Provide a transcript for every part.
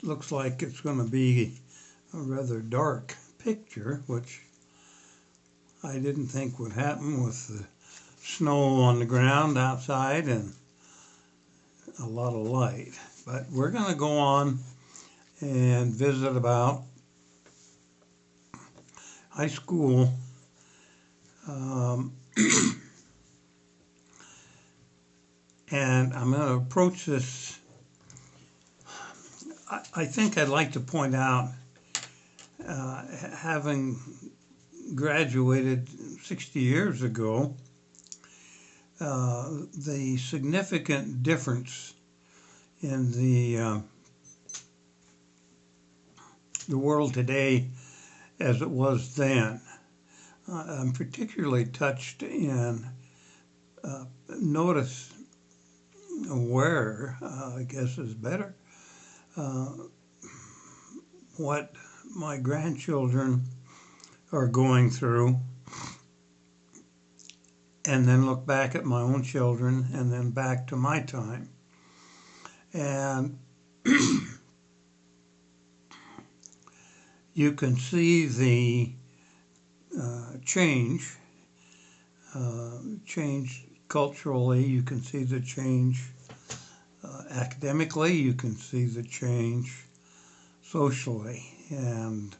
looks like it's going to be a rather dark picture, which I didn't think would happen with the snow on the ground outside and a lot of light. But we're going to go on and visit about high school. Um, and I'm going to approach this. I think I'd like to point out, having graduated 60 years ago, the significant difference in the world today as it was then. I'm particularly touched and aware, I guess is better, what my grandchildren are going through, and then look back at my own children and then back to my time. And you can see the change culturally, you can see the change academically, you can see the change socially, and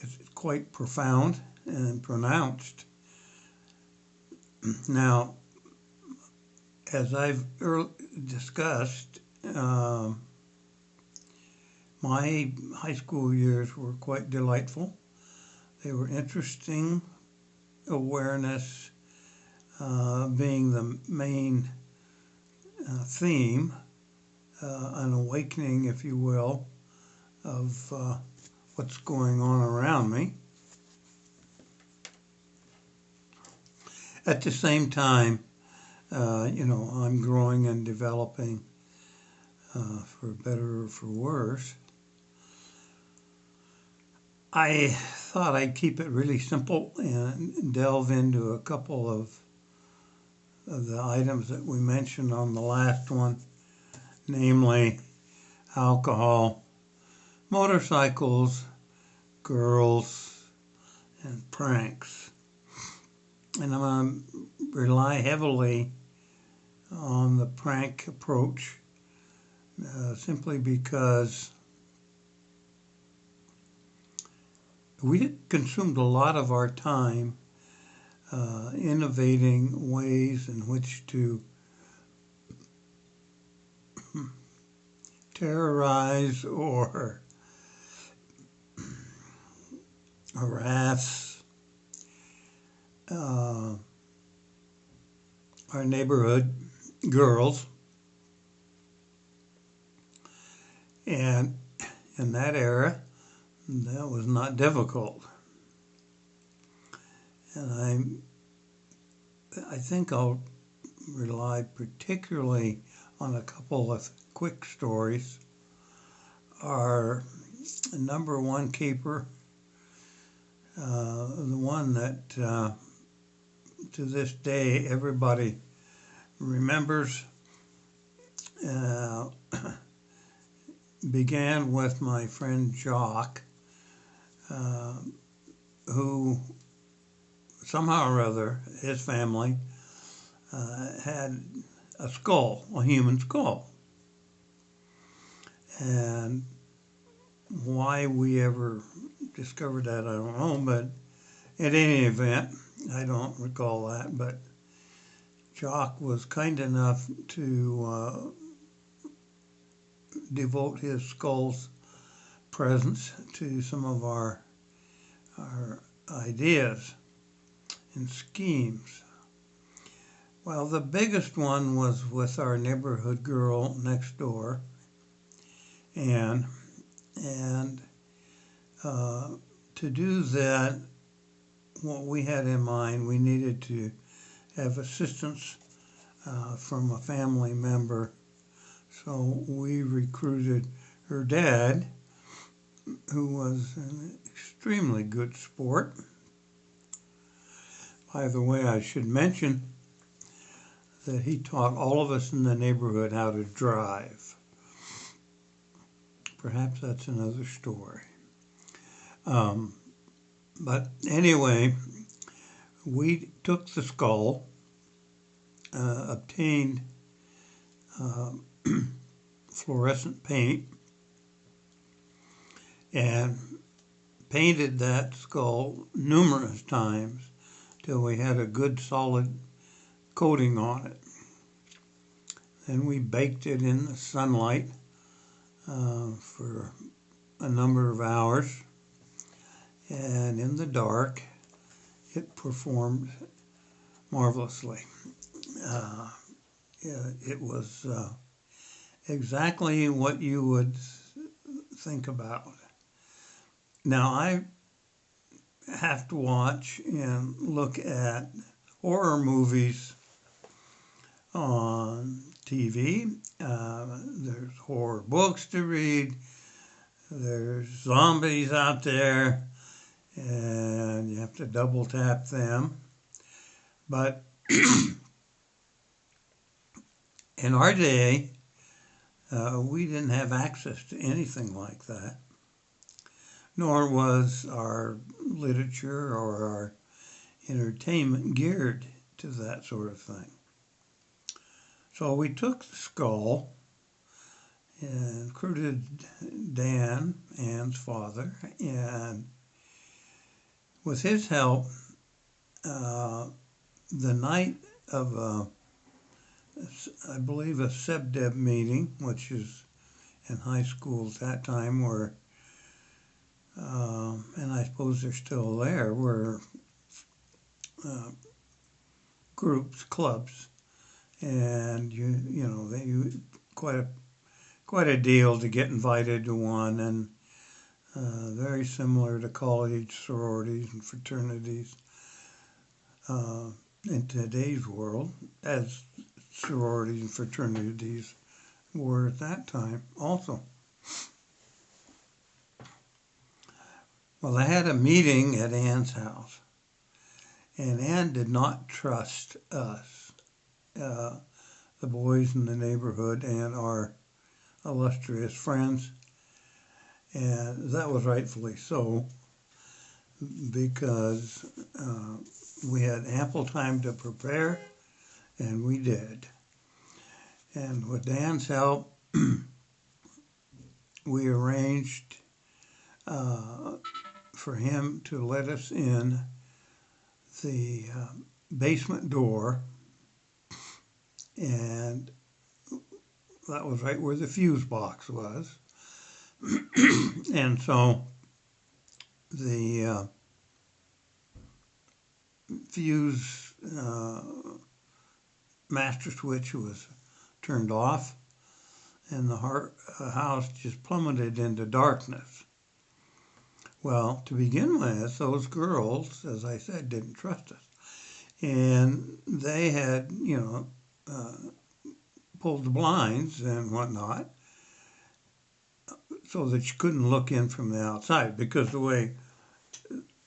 it's quite profound and pronounced. Now, as I've discussed, my high school years were quite delightful. They were interesting, awareness being the main theme, an awakening, if you will, of what's going on around me. At the same time, I'm growing and developing, for better or for worse. I thought I'd keep it really simple and delve into a couple of the items that we mentioned on the last one, namely alcohol, motorcycles, girls, and pranks. And I'm going to rely heavily on the prank approach, simply because we consumed a lot of our time innovating ways in which to terrorize or harass our neighborhood girls. And in that era, that was not difficult. And I think I'll rely particularly on a couple of quick stories. Our number one keeper, the one that to this day everybody remembers, began with my friend Jock, who somehow or other, his family had a skull, a human skull. And why we ever discovered that, I don't know, but in any event, I don't recall that, but Jock was kind enough to devote his skull's presence to some of our ideas and schemes. Well, the biggest one was with our neighborhood girl next door, Anne, and to do that, what we had in mind, we needed to have assistance from a family member. So we recruited her dad, who was an extremely good sport. By the way, I should mention that he taught all of us in the neighborhood how to drive. perhaps that's another story. But anyway, we took the skull, obtained fluorescent paint, and painted that skull numerous times till we had a good solid coating on it. Then we baked it in the sunlight for a number of hours, and in the dark it performed marvelously. It was exactly what you would think about. Now, I have to watch and look at horror movies on TV. There's horror books to read. There's zombies out there, and you have to double tap them. But in our day, we didn't have access to anything like that, nor was our literature or our entertainment geared to that sort of thing. So we took the skull and recruited Dan, Ann's father, and with his help, the night of I believe a SEBDEB meeting, which is in high school at that time, where, and I suppose they're still there, were groups, clubs, and you know they quite a deal to get invited to one, and very similar to college sororities and fraternities in today's world, as sororities and fraternities were at that time also. Well, I had a meeting at Ann's house, and Ann did not trust us, the boys in the neighborhood and our illustrious friends, and that was rightfully so, because we had ample time to prepare, and we did. And with Dan's help, we arranged for him to let us in the basement door, and that was right where the fuse box was. And so the fuse master switch was turned off, and the house just plummeted into darkness. Well, to begin with, those girls, as I said, didn't trust us. And they had, pulled the blinds and whatnot so that you couldn't look in from the outside, because the way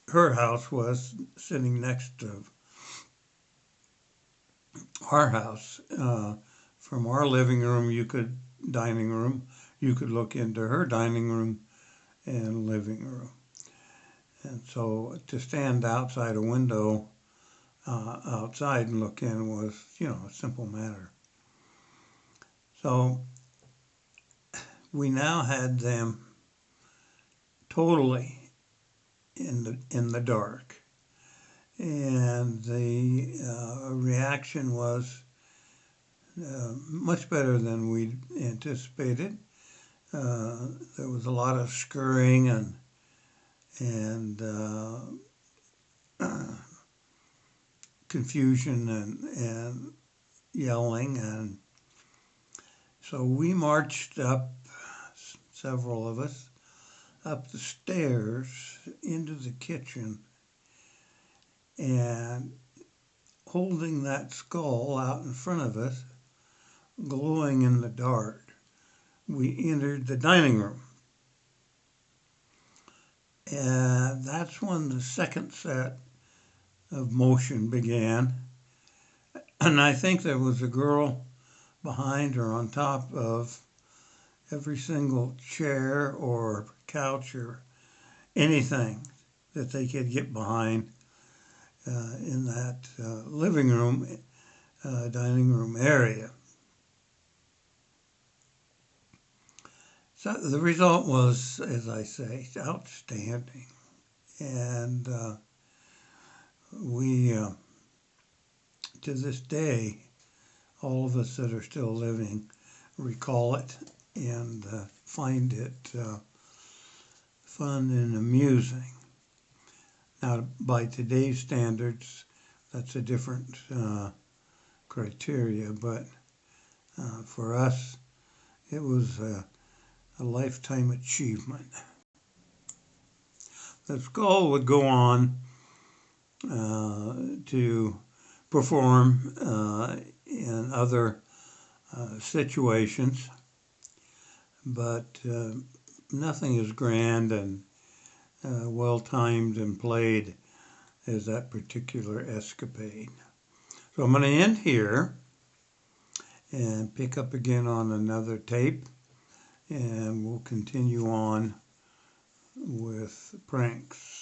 her house was sitting next to our house, from our living room, dining room, you could look into her dining room and living room. And so to stand outside a window outside and look in was, a simple matter. So we now had them totally in the dark, and the reaction was much better than we'd anticipated. There was a lot of scurrying and confusion and yelling, and so we marched up, several of us, up the stairs into the kitchen, and holding that skull out in front of us, glowing in the dark, we entered the dining room. And that's when the second set of motion began. And I think there was a girl behind or on top of every single chair or couch or anything that they could get behind in that living room, dining room area. So the result was, as I say, outstanding. And we, to this day, all of us that are still living recall it and find it fun and amusing. Now, by today's standards, that's a different criteria, but for us, it was a lifetime achievement. The skull would go on to perform in other situations, but nothing as grand and well-timed and played as that particular escapade. So I'm going to end here and pick up again on another tape, and we'll continue on with pranks.